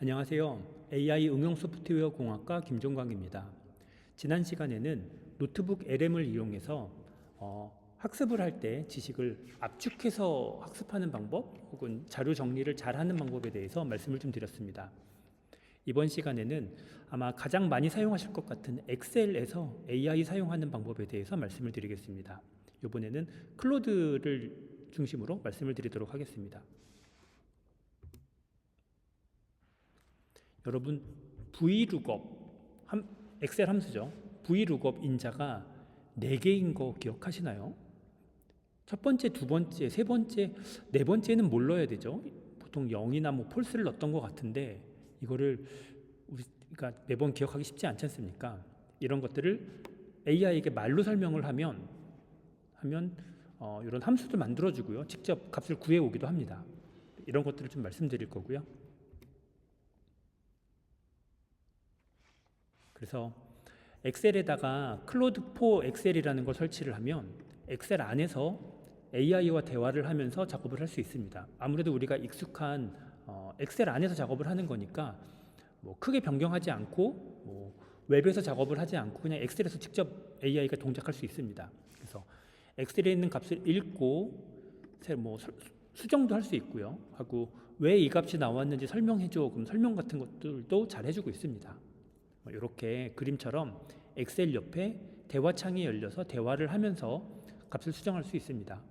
안녕하세요. AI 응용 소프트웨어 공학과 김종광입니다. 지난 시간에는 노트북 LM을 이용해서 학습을 할 때 지식을 압축해서 학습하는 방법 혹은 자료 정리를 잘하는 방법에 대해서 말씀을 좀 드렸습니다. 이번 시간에는 아마 가장 많이 사용하실 것 같은 엑셀에서 AI 사용하는 방법에 대해서 말씀을 드리겠습니다. 이번에는 클로드를 중심으로 말씀을 드리도록 하겠습니다. 여러분 VLOOKUP 엑셀 함수죠. VLOOKUP 인자가 4개인 거 기억하시나요? 첫 번째, 두 번째, 세 번째, 네 번째는 뭘 넣어야 되죠? 보통 0이나 false를 넣었던 것 같은데 이거를 우리가 매번 기억하기 쉽지 않지 않습니까? 이런 것들을 AI에게 말로 설명을 하면 이런 함수도 만들어주고요. 직접 값을 구해오기도 합니다. 이런 것들을 좀 말씀드릴 거고요. 그래서 엑셀에다가 클로드4 엑셀이라는 걸 설치를 하면 엑셀 안에서 AI와 대화를 하면서 작업을 할 수 있습니다. 아무래도 우리가 익숙한 엑셀 안에서 작업을 하는 거니까 크게 변경하지 않고 웹에서 작업을 하지 않고 그냥 엑셀에서 직접 AI가 동작할 수 있습니다. 그래서 엑셀에 있는 값을 읽고 수정도 할 수 있고요. 하고 왜 이 값이 나왔는지 설명해줘. 그럼 설명 같은 것들도 잘 해주고 있습니다. 이렇게 그림처럼 엑셀 옆에 대화창이 열려서 대화를 하면서 값을 수정할 수 있습니다.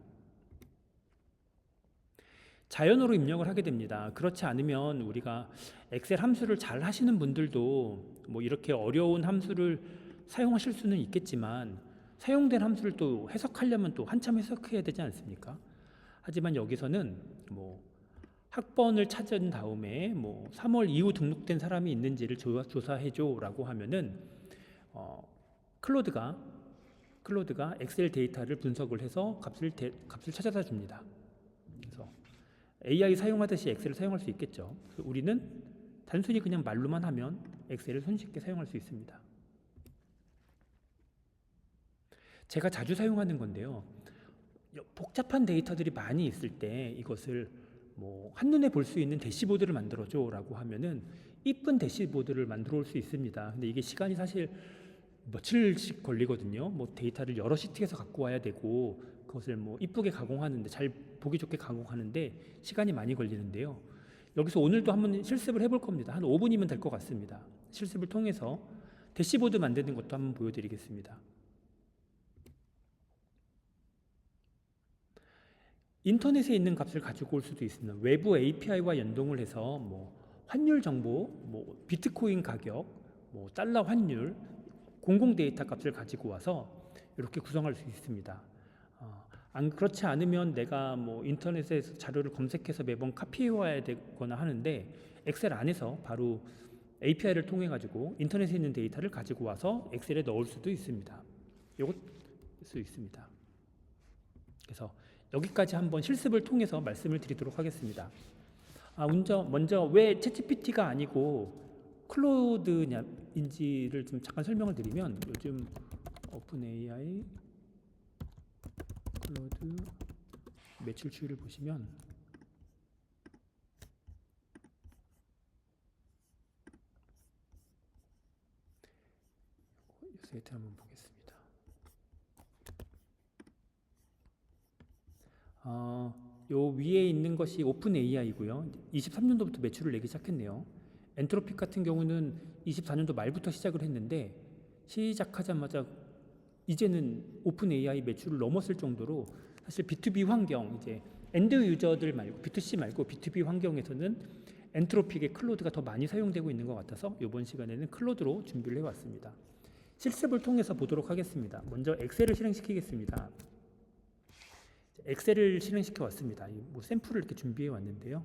자연어로 입력을 하게 됩니다. 그렇지 않으면 우리가 엑셀 함수를 잘 하시는 분들도 이렇게 어려운 함수를 사용하실 수는 있겠지만 사용된 함수를 또 해석하려면 또 한참 해석해야 되지 않습니까? 하지만 여기서는 학번을 찾은 다음에 3월 이후 등록된 사람이 있는지를 조사해줘 라고 하면은 클로드가 엑셀 데이터를 분석을 해서 값을 찾아다 줍니다. 그래서 AI 사용하듯이 엑셀을 사용할 수 있겠죠. 그래서 우리는 단순히 그냥 말로만 하면 엑셀을 손쉽게 사용할 수 있습니다. 제가 자주 사용하는 건데요. 복잡한 데이터들이 많이 있을 때 이것을 한눈에 볼 수 있는 대시보드를 만들어줘 라고 하면은 이쁜 대시보드를 만들어 올 수 있습니다. 근데 이게 시간이 사실 며칠씩 걸리거든요. 데이터를 여러 시트에서 갖고 와야 되고 그것을 이쁘게 가공하는데 잘 보기 좋게 가공하는데 시간이 많이 걸리는데요. 여기서 오늘도 한번 실습을 해볼 겁니다. 한 5분이면 될 것 같습니다. 실습을 통해서 대시보드 만드는 것도 한번 보여드리겠습니다. 인터넷에 있는 값을 가지고 올 수도 있습니다. 외부 API와 연동을 해서 환율 정보, 비트코인 가격, 달러 환율, 공공 데이터 값을 가지고 와서 이렇게 구성할 수 있습니다. 그렇지 않으면 내가 인터넷에서 자료를 검색해서 매번 카피해 와야 되거나 하는데 엑셀 안에서 바로 API를 통해 가지고 인터넷에 있는 데이터를 가지고 와서 엑셀에 넣을 수도 있습니다. 이것 쓸 수 있습니다. 그래서 여기까지 한번 실습을 통해서 말씀을 드리도록 하겠습니다. 먼저 왜 챗GPT가 아니고 클로드인지를 좀 잠깐 설명을 드리면 요즘 오픈AI 클로드 매출 추이를 보시면 이 사이트 한번 보겠습니다. 요 위에 있는 것이 오픈 AI이고요. 23년도부터 매출을 내기 시작했네요. 엔트로픽 같은 경우는 24년도 말부터 시작을 했는데 시작하자마자 이제는 오픈 AI 매출을 넘었을 정도로 사실 B2B 환경, 이제 엔드 유저들 말고 B2C 말고 B2B 환경에서는 엔트로픽의 클로드가 더 많이 사용되고 있는 것 같아서 이번 시간에는 클로드로 준비를 해왔습니다. 실습을 통해서 보도록 하겠습니다. 먼저 엑셀을 실행시키겠습니다. 엑셀을 실행시켜 왔습니다. 샘플을 이렇게 준비해 왔는데요.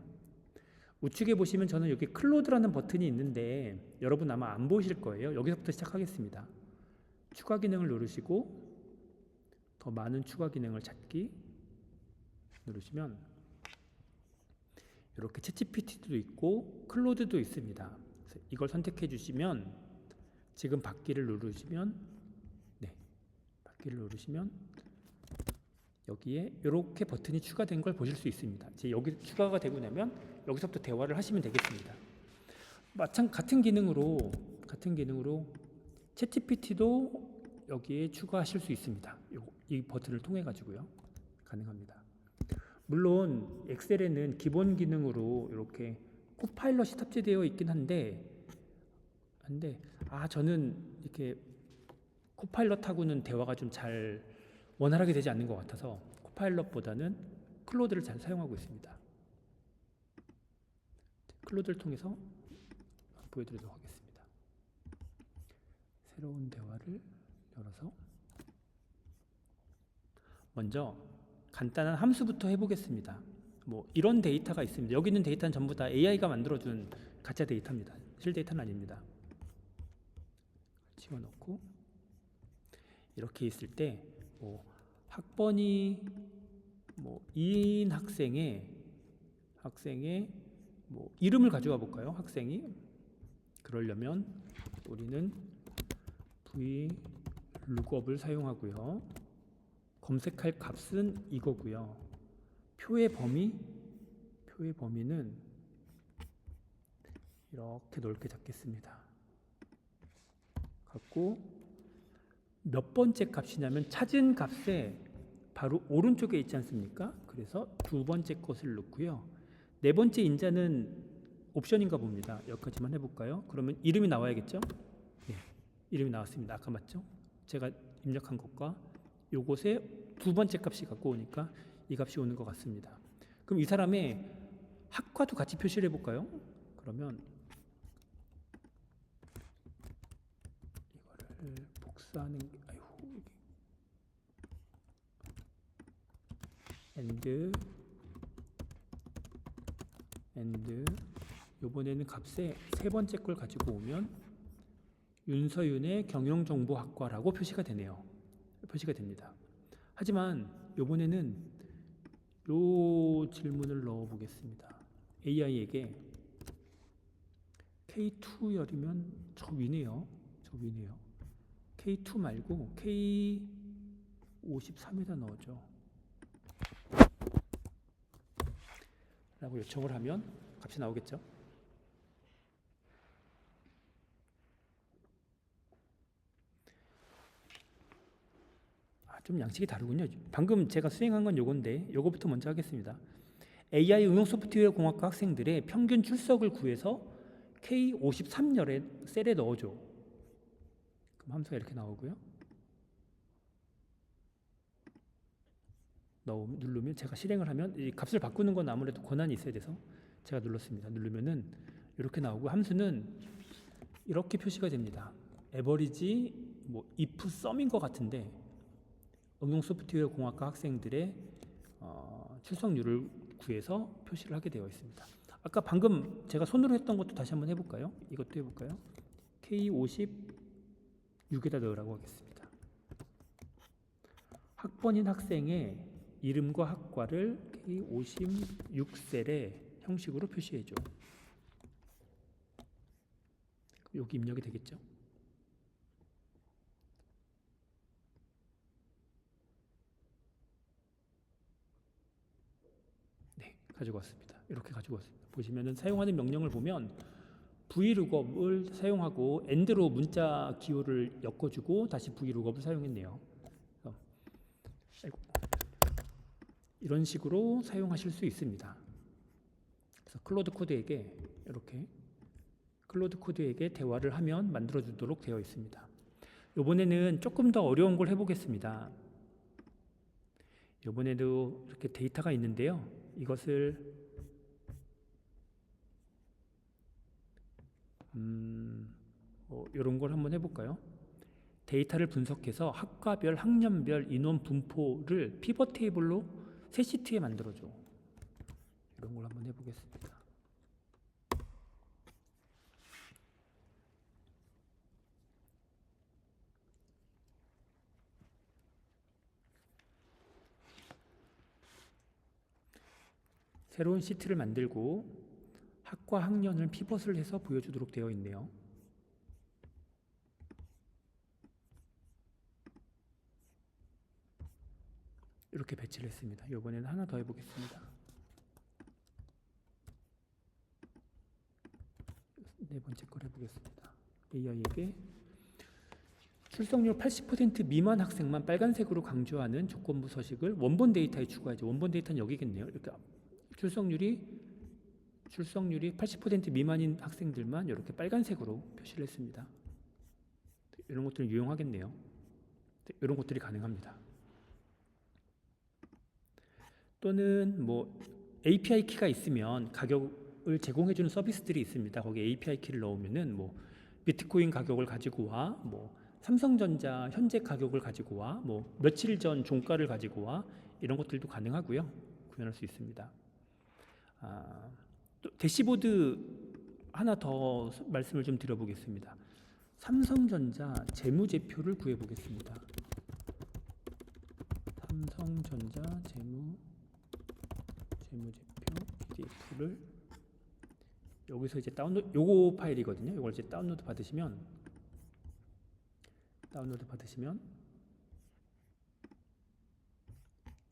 우측에 보시면 저는 여기 클로드라는 버튼이 있는데 여러분 아마 안 보실 거예요. 여기서부터 시작하겠습니다. 추가 기능을 누르시고 더 많은 추가 기능을 찾기 누르시면 이렇게 챗GPT도 있고 클로드도 있습니다. 그래서 이걸 선택해 주시면 지금 받기를 누르시면 받기를 누르시면 여기에 이렇게 버튼이 추가된 걸 보실 수 있습니다. 이제 여기 추가가 되고 나면 여기서부터 대화를 하시면 되겠습니다. 같은 기능으로 챗GPT도 여기에 추가하실 수 있습니다. 이 버튼을 통해 가지고요. 가능합니다. 물론 엑셀에는 기본 기능으로 이렇게 코파일럿이 탑재되어 있긴 한데 저는 이렇게 코파일럿하고는 대화가 좀 잘 원활하게 되지 않는 것 같아서 코파일럿보다는 클로드를 잘 사용하고 있습니다. 클로드를 통해서 보여드리도록 하겠습니다. 새로운 대화를 열어서 먼저 간단한 함수부터 해보겠습니다. 뭐 이런 데이터가 있습니다. 여기 있는 데이터는 전부 다 AI가 만들어준 가짜 데이터입니다. 실데이터는 아닙니다. 집어넣고 이렇게 있을 때 학번이 2인 학생의 이름을 가져와 볼까요? 학생이 그러려면 우리는 vlookup을 사용하고요. 검색할 값은 이거고요. 표의 범위는 이렇게 넓게 잡겠습니다. 갖고 몇 번째 값이냐면 찾은 값에 바로 오른쪽에 있지 않습니까? 그래서 두 번째 것을 넣고요. 네 번째 인자는 옵션인가 봅니다. 여기까지만 해볼까요? 그러면 이름이 나와야겠죠? 네, 이름이 나왔습니다. 아까 맞죠? 제가 입력한 것과 요것에 두 번째 값이 갖고 오니까 이 값이 오는 것 같습니다. 그럼 이 사람의 학과도 같이 표시를 해볼까요? 그러면 이거를 복사하는 게 and 요번에는 값에 세 번째 걸 가지고 오면 윤서윤의 경영정보학과라고 표시가 됩니다. 하지만 요번에는 요 질문을 넣어 보겠습니다. AI에게 K2열이면 저 위네요. K2 말고 K53에다 넣어줘 라고 요청을 하면 값이 나오겠죠. 좀 양식이 다르군요. 방금 제가 수행한 건 요건데 요거부터 먼저 하겠습니다. AI 응용 소프트웨어 공학과 학생들의 평균 출석을 구해서 K53열의 셀에 넣어줘. 그럼 함수가 이렇게 나오고요. 누르면 제가 실행을 하면 이 값을 바꾸는 건 아무래도 권한이 있어야 돼서 제가 눌렀습니다. 누르면은 이렇게 나오고 함수는 이렇게 표시가 됩니다. 에버리지 if sum인 것 같은데 응용 소프트웨어 공학과 학생들의 출석률을 구해서 표시를 하게 되어 있습니다. 아까 방금 제가 손으로 했던 것도 다시 한번 해볼까요? 이것도 해볼까요? K56에다 넣으라고 하겠습니다. 학번인 학생의 이름과 학과를 K56셀의 형식으로 표시해줘. 여기 입력이 되겠죠? 가지고 왔습니다. 이렇게 가지고 왔습니다. 보시면은 사용하는 명령을 보면 vlookup을 사용하고 and로 문자 기호를 엮어주고 다시 vlookup을 사용했네요. 이런 식으로 사용하실 수 있습니다. 그래서 클로드 코드에게 대화를 하면 만들어주도록 되어 있습니다. 이번에는 조금 더 어려운 걸 해보겠습니다. 이번에도 이렇게 데이터가 있는데요. 이것을 이런 걸 한번 해볼까요? 데이터를 분석해서 학과별, 학년별 인원 분포를 피벗 테이블로 세 시트에 만들어줘. 이런 걸 한번 해보겠습니다. 새로운 시트를 만들고 학과 학년을 피벗을 해서 보여주도록 되어 있네요. 이렇게 배치를 했습니다. 이번에는 하나 더 해보겠습니다. 네 번째 걸 해보겠습니다. AI에게 출석률 80% 미만 학생만 빨간색으로 강조하는 조건부 서식을 원본 데이터에 추가하죠. 원본 데이터는 여기겠네요. 이렇게 출석률이 80% 미만인 학생들만 이렇게 빨간색으로 표시를 했습니다. 이런 것들은 유용하겠네요. 이런 것들이 가능합니다. 또는 뭐 API 키가 있으면 가격을 제공해주는 서비스들이 있습니다. 거기에 API 키를 넣으면은 뭐 비트코인 가격을 가지고 와, 뭐 삼성전자 현재 가격을 가지고 와, 뭐 며칠 전 종가를 가지고 와, 이런 것들도 가능하고요. 구현할 수 있습니다. 또 대시보드 하나 더 말씀을 좀 드려보겠습니다. 삼성전자 재무제표를 구해보겠습니다. 삼성전자 재무제표 PDF를 여기서 이제 다운로드, 요거 파일이거든요. 이걸 이제 다운로드 받으시면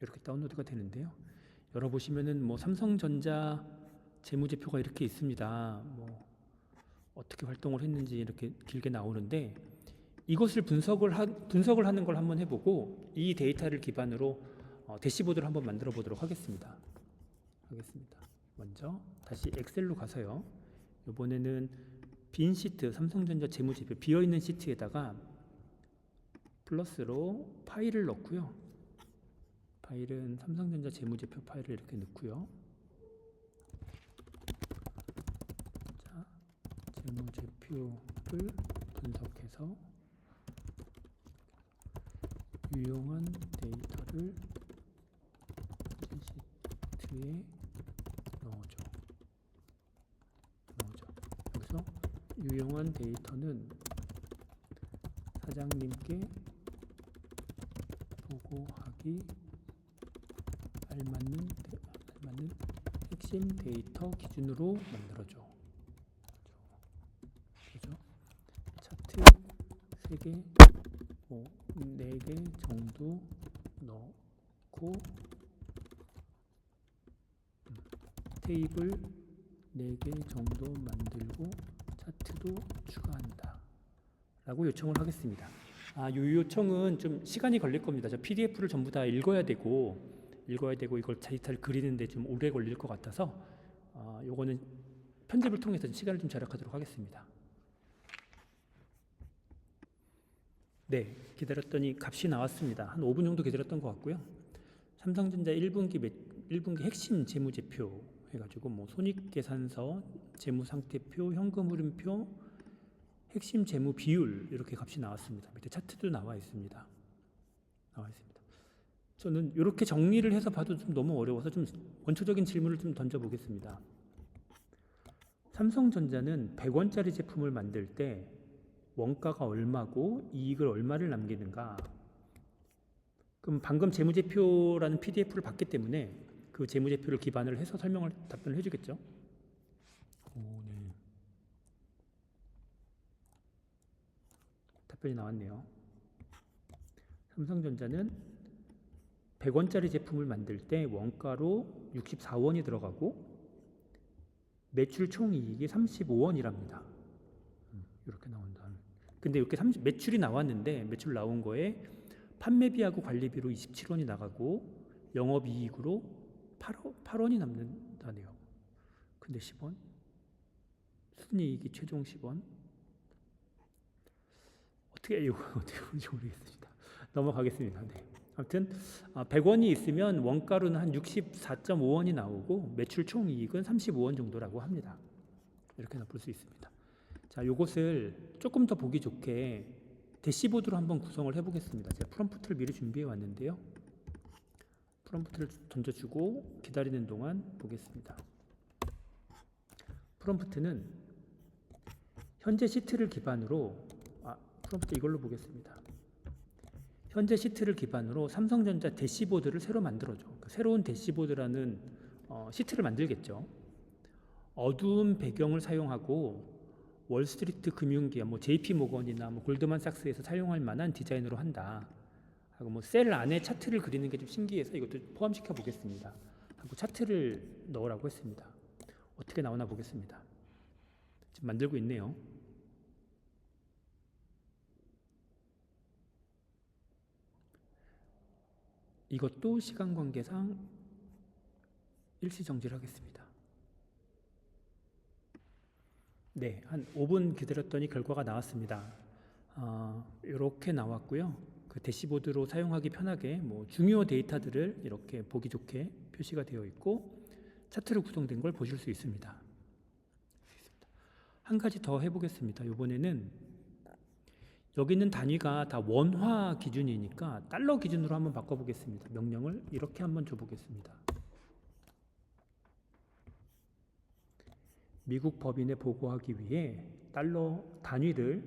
이렇게 다운로드가 되는데요. 열어보시면은 뭐 삼성전자 재무제표가 이렇게 있습니다. 뭐 어떻게 활동을 했는지 이렇게 길게 나오는데, 이것을 분석을 하는 걸 한번 해보고 이 데이터를 기반으로 대시보드를 한번 만들어 보도록 하겠습니다. 먼저 다시 엑셀로 가서요. 이번에는 빈 시트, 삼성전자 재무제표 비어있는 시트에다가 플러스로 파일을 넣고요. 파일은 삼성전자 재무제표 파일을 이렇게 넣고요. 자, 재무제표를 분석해서 유용한 데이터를 시트에 넣어줘. 여기서 유용한 데이터는 사장님께 보고하기 알맞는 핵심 데이터 기준으로 만들어줘. 그죠? 차트 3개, 4개 정도 넣고 테이블 4개 정도 만들고 차트도 추가한다 라고 요청을 하겠습니다. 이 요청은 좀 시간이 걸릴 겁니다. 저 PDF를 전부 다 읽어야 되고 이걸 데이터를 그리는데 좀 오래 걸릴 것 같아서 요거는 편집을 통해서 시간을 좀 절약하도록 하겠습니다. 네, 기다렸더니 값이 나왔습니다. 한 5분 정도 기다렸던 것 같고요. 삼성전자 1분기 핵심 재무제표 해가지고 뭐 손익계산서, 재무상태표, 현금흐름표, 핵심 재무 비율 이렇게 값이 나왔습니다. 밑에 차트도 나와 있습니다. 저는 이렇게 정리를 해서 봐도 좀 너무 어려워서 좀 원초적인 질문을 좀 던져보겠습니다. 삼성전자는 100원짜리 제품을 만들 때 원가가 얼마고 이익을 얼마를 남기는가? 그럼 방금 재무제표라는 PDF를 봤기 때문에 그 재무제표를 기반으로 해서 답변을 해주겠죠? 네. 답변이 나왔네요. 삼성전자는 100원짜리 제품을 만들 때 원가로 64원이 들어가고 매출 총이익이 35원이랍니다. 이렇게 나온다. 근데 이렇게 매출이 나왔는데 매출 나온 거에 판매비하고 관리비로 27원이 나가고 영업이익으로 8원이 남는다네요. 근데 10원? 순이익이 최종 10원? 어떻게 보는지 모르겠습니다. 넘어가겠습니다. 네. 아무튼 100원이 있으면 원가로는 한 64.5원이 나오고 매출 총이익은 35원 정도라고 합니다. 이렇게 볼 수 있습니다. 자, 요것을 조금 더 보기 좋게 대시보드로 한번 구성을 해보겠습니다. 제가 프롬프트를 미리 준비해 왔는데요. 프롬프트를 던져주고 기다리는 동안 보겠습니다. 프롬프트는 현재 시트를 기반으로 프롬프트 이걸로 보겠습니다. 현재 시트를 기반으로 삼성전자 대시보드를 새로 만들어줘. 그러니까 새로운 대시보드라는 시트를 만들겠죠. 어두운 배경을 사용하고 월스트리트 금융기업, 뭐 JP모건이나 뭐 골드만삭스에서 사용할 만한 디자인으로 한다. 하고 뭐 셀 안에 차트를 그리는 게 좀 신기해서 이것도 포함시켜 보겠습니다. 하고 차트를 넣으라고 했습니다. 어떻게 나오나 보겠습니다. 지금 만들고 있네요. 이것도 시간 관계상 일시 정지를 하겠습니다. 네, 한 5분 기다렸더니 결과가 나왔습니다. 이렇게 나왔고요. 그 대시보드로 사용하기 편하게 중요 데이터들을 이렇게 보기 좋게 표시가 되어 있고 차트로 구성된 걸 보실 수 있습니다. 한 가지 더 해보겠습니다. 이번에는 여기 있는 단위가 다 원화 기준이니까 달러 기준으로 한번 바꿔보겠습니다. 명령을 이렇게 한번 줘보겠습니다. 미국 법인에 보고하기 위해 달러 단위를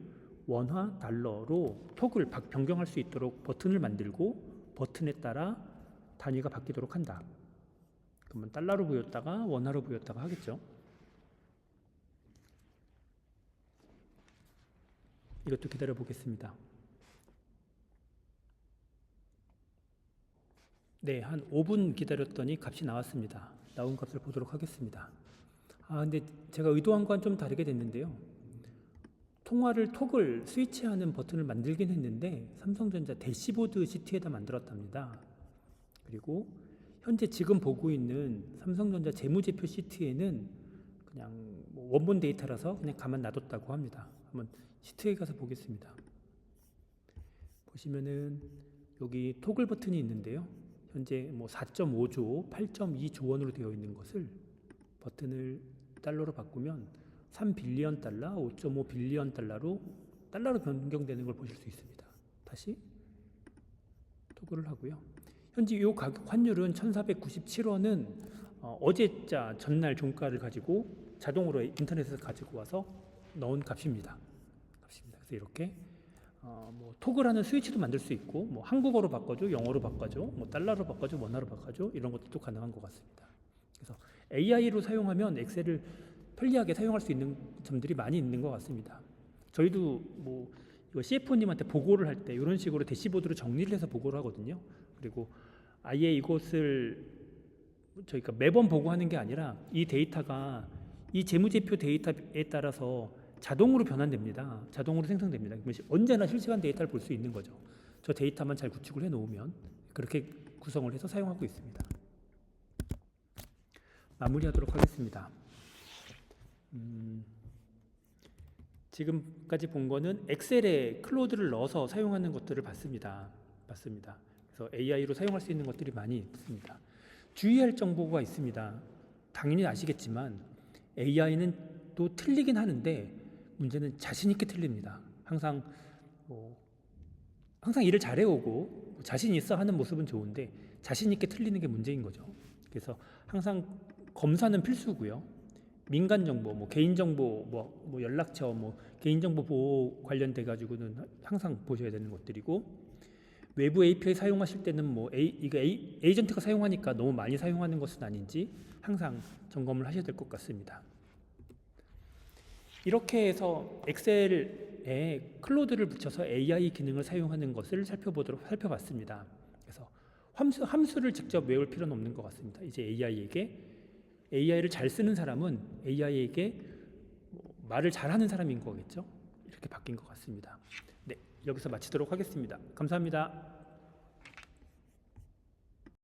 원화 달러로 톡을 변경할 수 있도록 버튼을 만들고 버튼에 따라 단위가 바뀌도록 한다. 그러면 달러로 보였다가 원화로 보였다가 하겠죠. 이것도 기다려 보겠습니다. 네, 한 5분 기다렸더니 값이 나왔습니다. 나온 값을 보도록 하겠습니다. 근데 제가 의도한 건 좀 다르게 됐는데요. 통화를 톡을 스위치하는 버튼을 만들긴 했는데 삼성전자 대시보드 시트에다 만들었답니다. 그리고 현재 지금 보고 있는 삼성전자 재무제표 시트에는 그냥 원본 데이터라서 그냥 가만 놔뒀다고 합니다. 한번 시트에 가서 보겠습니다. 보시면은 여기 토글 버튼이 있는데요. 현재 4.5조, 8.2조 원으로 되어 있는 것을 버튼을 달러로 바꾸면 3빌리언 달러, 5.5 빌리언 달러로 변경되는 걸 보실 수 있습니다. 다시 토글을 하고요. 현재 이 가격 환율은 1,497원은 어제자 전날 종가를 가지고 자동으로 인터넷에서 가지고 와서 넣은 값입니다. 그래서 이렇게 토글하는 스위치도 만들 수 있고 한국어로 바꿔줘, 영어로 바꿔줘, 달러로 바꿔줘, 원화로 바꿔줘 이런 것도 가능한 것 같습니다. 그래서 AI로 사용하면 엑셀을 편리하게 사용할 수 있는 점들이 많이 있는 것 같습니다. 저희도 이거 CFO님한테 보고를 할 때 이런 식으로 대시보드로 정리를 해서 보고를 하거든요. 그리고 아예 이것을 저희가 매번 보고하는 게 아니라 이 데이터가 이 재무제표 데이터에 따라서 자동으로 변환됩니다. 자동으로 생성됩니다. 언제나 실시간 데이터를 볼 수 있는 거죠. 저 데이터만 잘 구축을 해놓으면 그렇게 구성을 해서 사용하고 있습니다. 마무리하도록 하겠습니다. 지금까지 본 거는 엑셀에 클로드를 넣어서 사용하는 것들을 봤습니다. 그래서 AI로 사용할 수 있는 것들이 많이 있습니다. 주의할 정보가 있습니다. 당연히 아시겠지만 AI는 또 틀리긴 하는데 문제는 자신 있게 틀립니다. 항상 일을 잘해오고 자신 있어 하는 모습은 좋은데 자신 있게 틀리는 게 문제인 거죠. 그래서 항상 검사는 필수고요. 민간 정보, 개인 정보, 연락처, 개인 정보 보호 관련돼 가지고는 항상 보셔야 되는 것들이고, 외부 API 사용하실 때는 이거 에이전트가 사용하니까 너무 많이 사용하는 것은 아닌지 항상 점검을 하셔야 될 것 같습니다. 이렇게 해서 엑셀에 클로드를 붙여서 AI 기능을 사용하는 것을 살펴봤습니다. 그래서 함수를 직접 외울 필요는 없는 것 같습니다. 이제 AI를 잘 쓰는 사람은 AI에게 말을 잘하는 사람인 거겠죠. 이렇게 바뀐 것 같습니다. 네, 여기서 마치도록 하겠습니다. 감사합니다.